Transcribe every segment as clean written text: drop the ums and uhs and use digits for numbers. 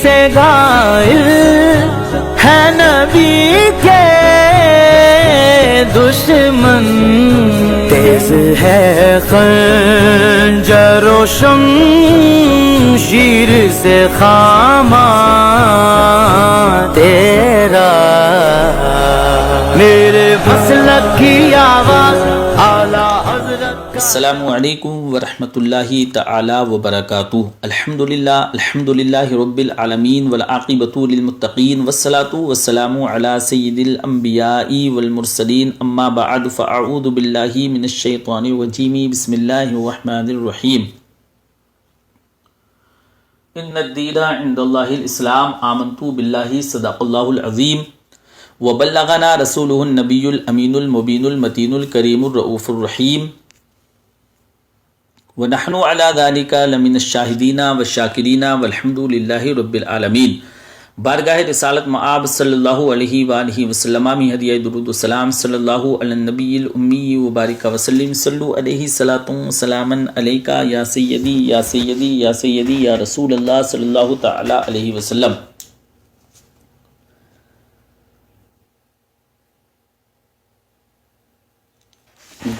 سے غائل ہے نبی کے دشمن، تیز ہے خنجر و شمشیر سے خامہ تیرا، میرے مسلک کی آواز اعلیٰ حضرت۔ السلام علیکم ورحمۃ اللہ تعالی وبرکاتہ۔ الحمدللہ رب العالمین والعاقبۃ للمتقین والصلاۃ والسلام علی سید الانبیاء والمرسلین، اما بعد فاعوذ باللہ من الشیطان الرجیم، بسم اللہ الرحمن الرحیم۔ ان الدین عند اللہ الاسلام، آمنت باللہ صدق اللہ العظیم، وبلغنا رسولہ النبی الامین المبین المتین الکریم الرؤوف الرحیم، ونحن علی ذلک لمن الشاہدین والشاکرین والحمد للہ رب العالمین۔ بارگاہ رسالت مآب صلی اللہ علیہ وآلہ وسلم میں ہدیہ درود و سلام صلی اللہ علی النبی الامی وبارک وسلم، صلو علیہ صلاۃ سلاما علیکا یا سیدی یا سیدی یا سیدی یا رسول اللہ صلی اللہ تعالی علیہ وسلم۔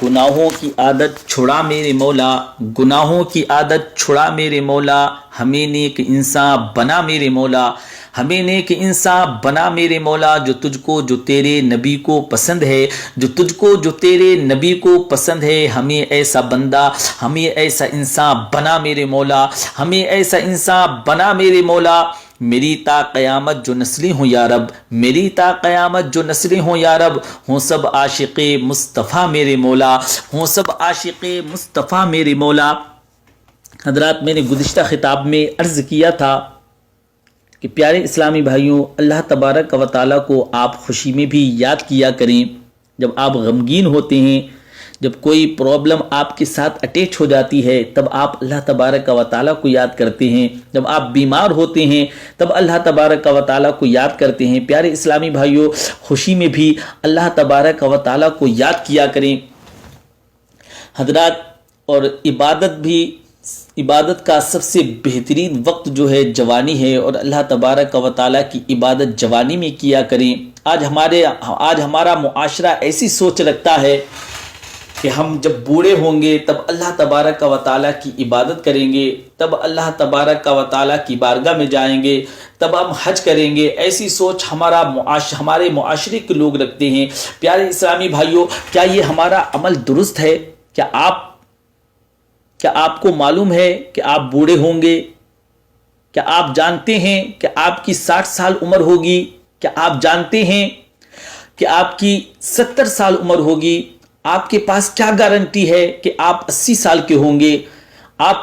گناہوں کی عادت چھڑا میرے مولا، گناہوں کی عادت چھڑا میرے مولا، ہمیں نیک انسان بنا میرے مولا، ہمیں نیک انسان بنا میرے مولا، جو تجھ کو جو تیرے نبی کو پسند ہے، جو تجھ کو جو تیرے نبی کو پسند ہے، ہمیں ایسا بندہ، ہمیں ایسا انسان بنا میرے مولا، ہمیں ایسا انسان بنا میرے مولا۔ میری تا قیامت جو نسلیں ہوں یا رب، میری تا قیامت جو نسلیں ہوں یا رب، ہوں سب عاشق مصطفیٰ میرے مولا، ہوں سب عاشق مصطفیٰ میرے مولا۔ حضرات، میں نے گزشتہ خطاب میں عرض کیا تھا کہ پیارے اسلامی بھائیوں، اللہ تبارک و تعالیٰ کو آپ خوشی میں بھی یاد کیا کریں، جب آپ غمگین ہوتے ہیں، جب کوئی پرابلم آپ کے ساتھ اٹیچ ہو جاتی ہے، تب آپ اللہ تبارک و تعالیٰ کو یاد کرتے ہیں، جب آپ بیمار ہوتے ہیں تب اللہ تبارک و تعالیٰ کو یاد کرتے ہیں۔ پیارے اسلامی بھائیوں، خوشی میں بھی اللہ تبارک و تعالیٰ کو یاد کیا کریں حضرات۔ اور عبادت کا سب سے بہترین وقت جو ہے جوانی ہے، اور اللہ تبارک و تعالیٰ کی عبادت جوانی میں کیا کریں۔ آج ہمارا معاشرہ ایسی سوچ رکھتا ہے کہ ہم جب بوڑھے ہوں گے تب اللہ تبارک و تعالیٰ کی عبادت کریں گے، تب اللہ تبارک و تعالیٰ کی بارگاہ میں جائیں گے، تب ہم حج کریں گے۔ ایسی سوچ ہمارے معاشرے کے لوگ رکھتے ہیں۔ پیارے اسلامی بھائیوں، کیا یہ ہمارا عمل درست ہے؟ کیا آپ کو معلوم ہے کہ آپ بوڑھے ہوں گے؟ کیا آپ جانتے ہیں کہ آپ کی 60 سال عمر ہوگی؟ کیا آپ جانتے ہیں کہ آپ کی 70 سال عمر ہوگی؟ آپ کے پاس کیا گارنٹی ہے کہ آپ 80 سال کے ہوں گے؟ آپ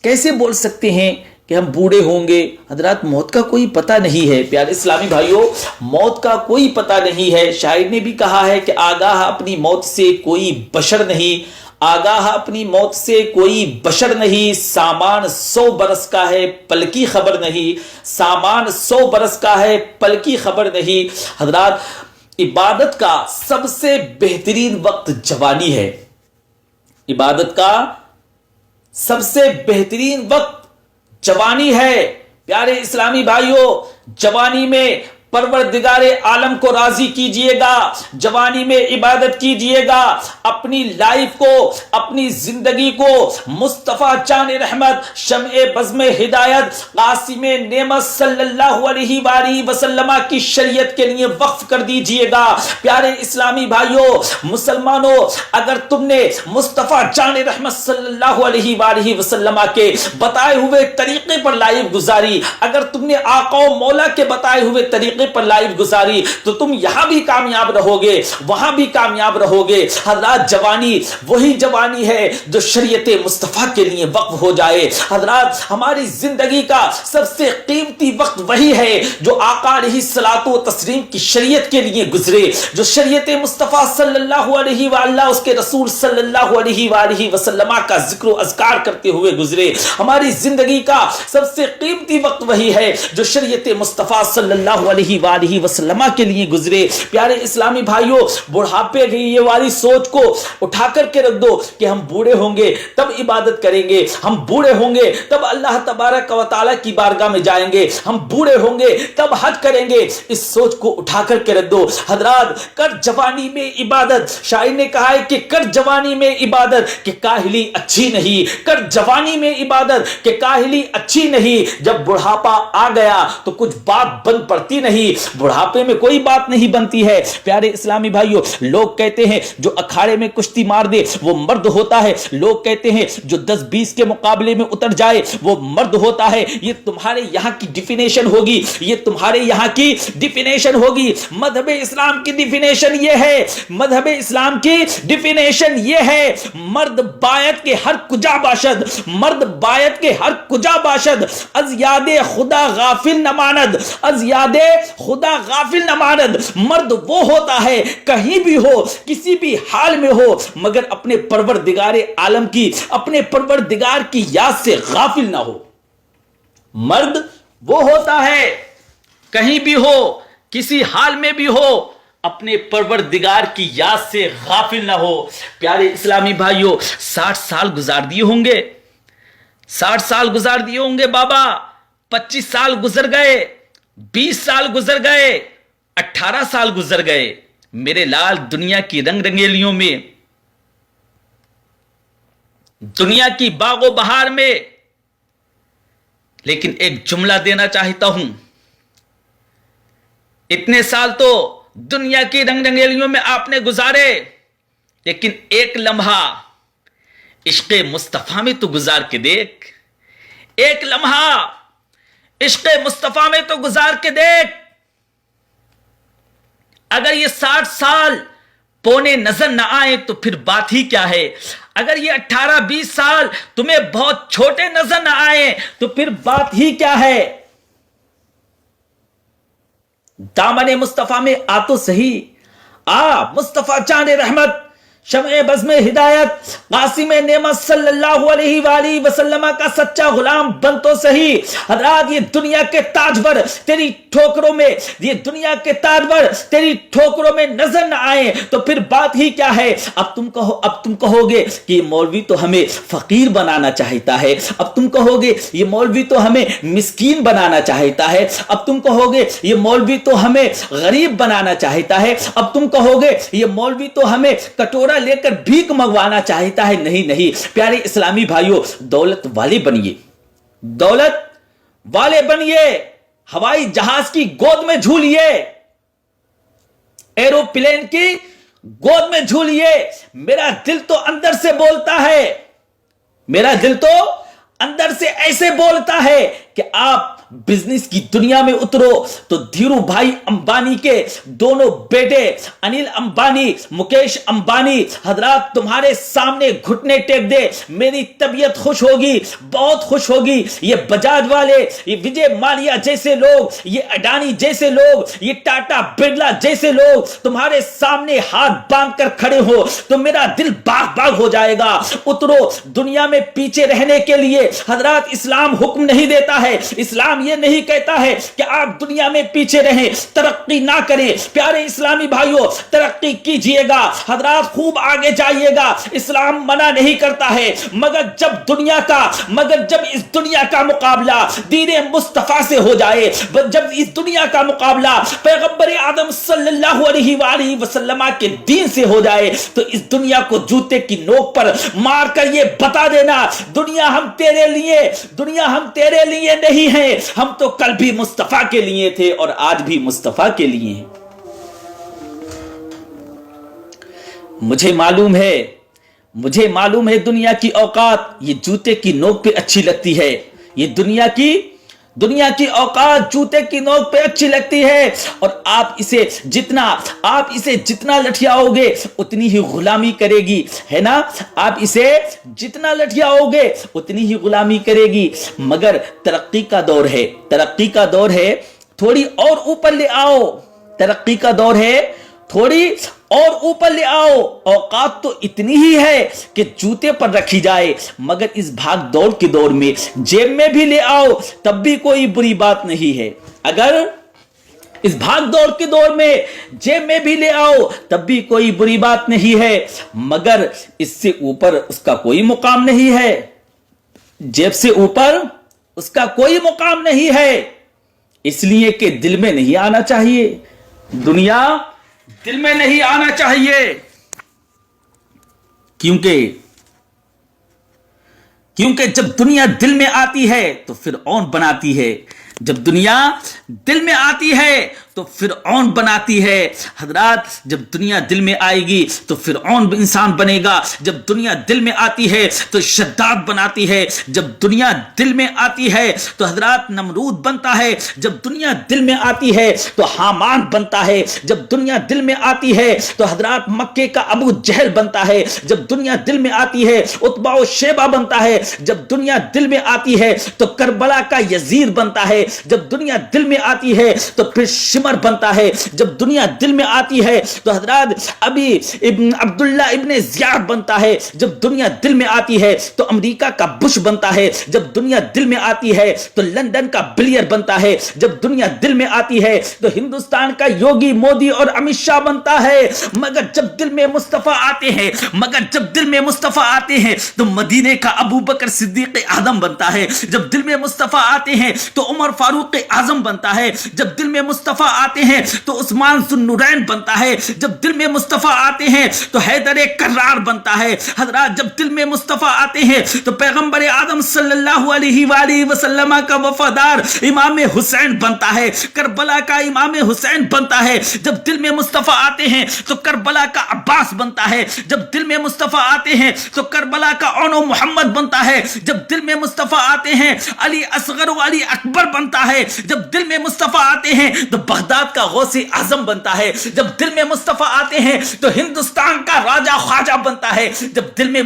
کیسے بول سکتے ہیں کہ ہم بوڑھے ہوں گے؟ حضرات، موت کا کوئی پتہ نہیں ہے۔ پیارے اسلامی بھائیوں، موت کا کوئی پتہ نہیں ہے۔ شاعر نے بھی کہا ہے کہ آگاہ اپنی موت سے کوئی بشر نہیں، آگاہ اپنی موت سے کوئی بشر نہیں، سامان 100 برس کا ہے پل کی خبر نہیں، سامان 100 برس کا ہے پل کی خبر نہیں۔ حضرات، عبادت کا سب سے بہترین وقت جوانی ہے، عبادت کا سب سے بہترین وقت جوانی ہے۔ پیارے اسلامی بھائیوں، جوانی میں پروردگار عالم کو راضی کیجئے گا، جوانی میں عبادت کیجئے گا، اپنی لائف کو، اپنی زندگی کو مصطفیٰ جان رحمت، شمع بزم ہدایت، قاسم نعمت صلی اللہ علیہ وآلہ وسلم کی شریعت کے لیے وقف کر دیجئے گا۔ پیارے اسلامی بھائیوں، مسلمانوں، اگر تم نے مصطفیٰ جان رحمت صلی اللہ علیہ وآلہ وسلم کے بتائے ہوئے طریقے پر لائف گزاری، اگر تم نے آقا و مولا کے بتائے ہوئے طریقے پر لائف گزاری، تو تم یہاں بھی کامیاب رہو گے، وہاں بھی کامیاب رہو گے۔ حضرات، جوانی وہی جوانی ہے جو شریعت مصطفیٰ کے لیے وقف ہو جائے۔ حضرات، ہماری زندگی کا سب سے قیمتی وقت وہی ہے جو آقا علیہ الصلاۃ والتسلیم کی شریعت کے لیے گزرے، جو شریعت مصطفیٰ صلی اللہ علیہ وآلہ اس کے رسول صلی اللہ علیہ وآلہ وسلم کا ذکر و اذکار کرتے ہوئے گزرے۔ ہماری زندگی کا سب سے قیمتی وقت وہی ہے جو شریعت مصطفیٰ صلی اللہ علیہ علیہ وآلہ وسلم کے لیے گزرے. پیارے اسلامی بھائیوں, بڑھاپے کی یہ والی سوچ کو اٹھا کر کے رکھ دو کہ ہم بوڑھے ہوں گے تب عبادت کریں گے, ہم بوڑھے ہوں گے تب اللہ تبارک و تعالیٰ کی بارگاہ میں جائیں گے, ہم بوڑھے ہوں گے تب حج کریں گے. اس سوچ کو اٹھا کر کے رکھ دو. حضرات, کر جوانی میں عبادت, شاعر نے کہا ہے کہ کر جوانی میں عبادت کہ کاہلی اچھی نہیں, کر جوانی میں عبادت کہ کاہلی اچھی نہیں. جب بڑھاپا آ گیا تو کچھ بات بن پڑتی نہیں, بڑھاپے میں کوئی بات نہیں بنتی ہے. پیارے اسلامی بھائیوں, لوگ کہتے ہیں جو اکھاڑے میں کشتی مار دے وہ مرد ہوتا ہے, لوگ کہتے ہیں جو 10-20 کے مقابلے میں اتر جائے وہ مرد ہوتا ہے. یہ تمہارے یہاں کی ڈیفینیشن ہوگی, یہ تمہارے یہاں کی ڈیفینیشن ہوگی. مذہب اسلام کی ڈیفینیشن یہ ہے, مذہب اسلام کی ڈیفینیشن یہ ہے, مرد باید کے ہر کجا باشد, مرد باید کے ہر کجا باشد, از یاد خدا غافل نہ ماند, از یاد خدا غافل نہ ماند. مرد وہ ہوتا ہے کہیں بھی ہو, کسی بھی حال میں ہو, مگر اپنے پروردگار عالم کی, اپنے پروردگار کی یاد سے غافل نہ ہو. مرد وہ ہوتا ہے کہیں بھی ہو, کسی حال میں بھی ہو, اپنے پروردگار کی یاد سے غافل نہ ہو. پیارے اسلامی بھائیوں, 60 سال گزار دیے ہوں گے, 60 سال گزار دیے ہوں گے بابا, 25 سال گزر گئے, 20 سال گزر گئے, 18 سال گزر گئے. میرے لال, دنیا کی رنگ رنگیلیوں میں, دنیا کی باغ و بہار میں, لیکن ایک جملہ دینا چاہتا ہوں. اتنے سال تو دنیا کی رنگ رنگیلیوں میں آپ نے گزارے, لیکن ایک لمحہ عشق مصطفیٰ میں تو گزار کے دیکھ, ایک لمحہ عشق مصطفیٰ میں تو گزار کے دیکھ. اگر یہ 60 سال پونے نظر نہ آئے تو پھر بات ہی کیا ہے. اگر یہ 18-20 سال تمہیں بہت چھوٹے نظر نہ آئے تو پھر بات ہی کیا ہے. دامن مصطفیٰ میں آ تو صحیح, آ مصطفیٰ چاند رحمت, شمع بزم ہدایت, قاسم نعمت صلی اللہ علیہ وآلہ وسلم کا سچا غلام بن تو صحیح. حضرات, یہ دنیا کے تاجور تیری ٹھوکروں میں, یہ دنیا کے تاجور تیری ٹھوکروں میں نظر نہ آئے تو پھر بات ہی کیا ہے. اب تم کہو گے کہ یہ مولوی تو ہمیں فقیر بنانا چاہتا ہے, اب تم کہو گے یہ مولوی تو ہمیں مسکین بنانا چاہتا ہے, اب تم کہو گے یہ مولوی تو ہمیں غریب بنانا چاہتا ہے, اب تم کہو گے یہ مولوی تو ہمیں کٹورا لے کر بھیک منگوانا چاہتا ہے. نہیں نہیں پیارے اسلامی بھائیوں, دولت والے بنیے, دولت والے بنیے, ہوائی جہاز کی گود میں جھولیے, ایروپلین کی گود میں جھولیے. میرا دل تو اندر سے بولتا ہے, میرا دل تو اندر سے ایسے بولتا ہے کہ آپ بزنس کی دنیا میں اترو تو دھیرو بھائی امبانی کے دونوں بیٹے انل امبانی, مکیش امبانی, حضرات تمہارے سامنے گھٹنے ٹیک دے, میری طبیعت خوش ہوگی, بہت خوش ہوگی. یہ بجاج والے, یہ وجے مالیا جیسے لوگ, یہ اڈانی جیسے لوگ, یہ ٹاٹا برلا جیسے لوگ تمہارے سامنے ہاتھ باندھ کر کھڑے ہو تو میرا دل باغ باغ ہو جائے گا. اترو دنیا میں پیچھے رہنے کے لیے. حضرات, اسلام حکم نہیں دیتا ہے, اسلام یہ نہیں کہتا ہے کہ آپ دنیا میں پیچھے رہیں, ترقی نہ کریں. پیارے اسلامی بھائیوں, ترقی کیجئے گا, حضرات خوب آگے جائیے گا, اسلام منع نہیں کرتا ہے, مگر جب اس دنیا کا مقابلہ دین مصطفیٰ سے ہو جائے, جب اس دنیا کا مقابلہ پیغمبر آدم صلی اللہ علیہ وآلہ وسلم کے دین سے ہو جائے تو اس دنیا کو جوتے کی نوک پر مار کر یہ بتا دینا, دنیا ہم تیرے لیے نہیں ہیں, ہم تو کل بھی مصطفیٰ کے لیے تھے اور آج بھی مصطفیٰ کے لیے ہیں. مجھے معلوم ہے دنیا کی اوقات یہ جوتے کی نوک پہ اچھی لگتی ہے, یہ دنیا کی اوقات جوتے کی نوک پہ اچھی لگتی ہے, اور آپ اسے جتنا لٹھیاؤ گے اتنی ہی غلامی کرے گی, ہے نا, آپ اسے جتنا لٹھیاؤ گے اتنی ہی غلامی کرے گی. مگر ترقی کا دور ہے, تھوڑی اور اوپر لے آؤ, ترقی کا دور ہے, تھوڑی اور اوپر لے آؤ. اوقات تو اتنی ہی ہے کہ جوتے پر رکھی جائے, مگر اس بھاگ دوڑ کے دور میں جیب میں بھی لے آؤ تب بھی کوئی بری بات نہیں ہے. اگر اس بھاگ دوڑ کے دور میں جیب میں بھی لے آؤ تب بھی کوئی بری بات نہیں ہے، مگر اس سے اوپر اس کا کوئی مقام نہیں ہے، جیب سے اوپر اس کا کوئی مقام نہیں ہے، اس لیے کہ دل میں نہیں آنا چاہیے، دنیا دل میں نہیں آنا چاہیے، کیونکہ جب دنیا دل میں آتی ہے تو فرعون بناتی ہے، جب دنیا دل میں آتی ہے تو فرعون بناتی ہے۔ حضرات جب دنیا دل میں آئے گی تو فرعون انسان بنے گا، جب دنیا دل میں آتی ہے تو شداد بناتی ہے، جب دنیا دل میں آتی ہے تو حضرات نمرود بنتا ہے، جب دنیا دل میں آتی ہے تو حامان بنتا ہے، جب دنیا دل میں آتی ہے تو حضرات مکے کا ابو جہل بنتا ہے، جب دنیا دل میں آتی ہے عتبہ و شیبہ بنتا ہے، جب دنیا دل میں آتی ہے تو کربلا کا یزید بنتا ہے، جب دنیا دل میں آتی ہے تو پھر شمر بنتا ہے، جب دنیا دل میں آتی ہے تو حضرات ابھی عبداللہ ابن زیاد بنتا ہے، جب دنیا دل میں آتی ہے تو امریکہ کا بش بنتا ہے، جب دنیا دل میں آتی ہے تو لندن کا بلیئر بنتا ہے، جب دنیا دل میں آتی ہے تو ہندوستان کا یوگی مودی اور امت شاہ بنتا ہے، مگر جب دل میں مصطفیٰ آتے ہیں تو مدینے کا ابو بکر صدیق اعظم بنتا ہے، جب دل میں مصطفیٰ آتے ہیں تو عمر فاروق اعظم بنتا ہے، جب دل میں مصطفیٰ آتے ہیں تو عثمان ذو النورین بنتا ہے، جب دل میں مصطفیٰ آتے ہیں تو حیدر کرار بنتا ہے۔ حضرات جب دل میں مصطفیٰ آتے ہیں تو پیغمبر آدم صلی اللہ علیہ وآلہ وسلم کا وفادار امام حسین بنتا ہے، کربلا کا امام حسین بنتا ہے، جب دل میں مصطفیٰ آتے ہیں تو کربلا کا عباس بنتا ہے، جب دل میں مصطفیٰ آتے ہیں تو کربلا کا اون و محمد بنتا ہے، جب دل میں مصطفیٰ آتے ہیں علی اصغر و علی اکبر بنتا ہے، جب دل میں مصطفیٰ آتے ہیں تو بغداد کا غوث اعظم بنتا ہے، جب دل میں مصطفیٰ آتے ہیں تو ہندوستان کا راجہ خواجہ بنتا ہے، جب دل میں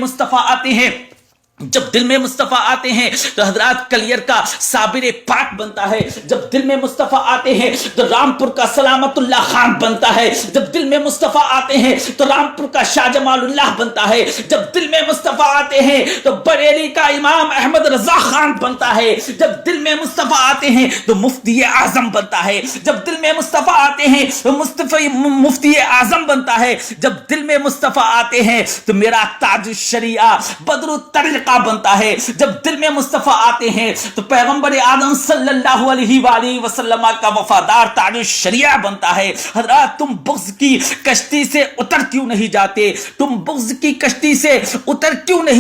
مصطفیٰ آتے ہیں تو حضرات کلیر کا صابر پاک بنتا ہے، جب دل میں مصطفیٰ آتے ہیں تو رامپور کا سلامت اللہ خان بنتا ہے، جب دل میں مصطفیٰ آتے ہیں تو رامپور کا شاہ جمال اللہ بنتا ہے، جب دل میں مصطفیٰ آتے ہیں تو بریلی کا امام احمد رضا خان بنتا ہے، جب دل میں مصطفیٰ آتے ہیں تو مفتی اعظم بنتا ہے، جب دل میں مصطفیٰ آتے ہیں تو مفتی اعظم بنتا ہے، جب دل میں مصطفیٰ آتے ہیں تو میرا تاج الشریعہ بدر الطریقہ بنتا ہے، جب دل میں مصطفیٰ آتے ہیں تو پیغمبر آدم صلی اللہ علیہ وآلہ وسلم کا وفادار تاج الشریعہ بنتا ہے۔ حضرات تم بغض کی کشتی سے اتر کیوں نہیں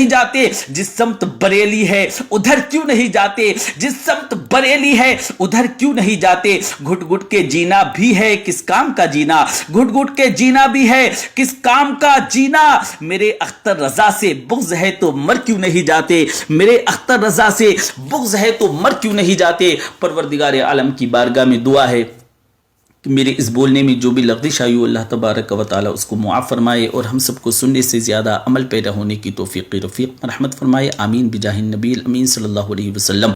جاتے؟ جس سمت بریلی ہے ادھر کیوں نہیں جاتے؟ گھٹ گھٹ کے جینا بھی ہے کس کام کا جینا، گھٹ گھٹ کے جینا بھی ہے کس کام کا جینا، میرے اختر رضا سے بغض ہے تو مر کیوں نہیں جاتے، میرے اختر رضا سے بغض ہے تو مر کیوں نہیں جاتے۔ پروردگار عالم کی بارگاہ میں دعا ہے کہ میرے اس بولنے میں جو بھی لغزش آئی ہو اللہ تبارک و تعالی اس کو معاف فرمائے اور ہم سب کو سننے سے زیادہ عمل پیدا ہونے کی توفیق رفیق مرحمت فرمائے، آمین بجاہ النبی الامین صلی اللہ علیہ وسلم۔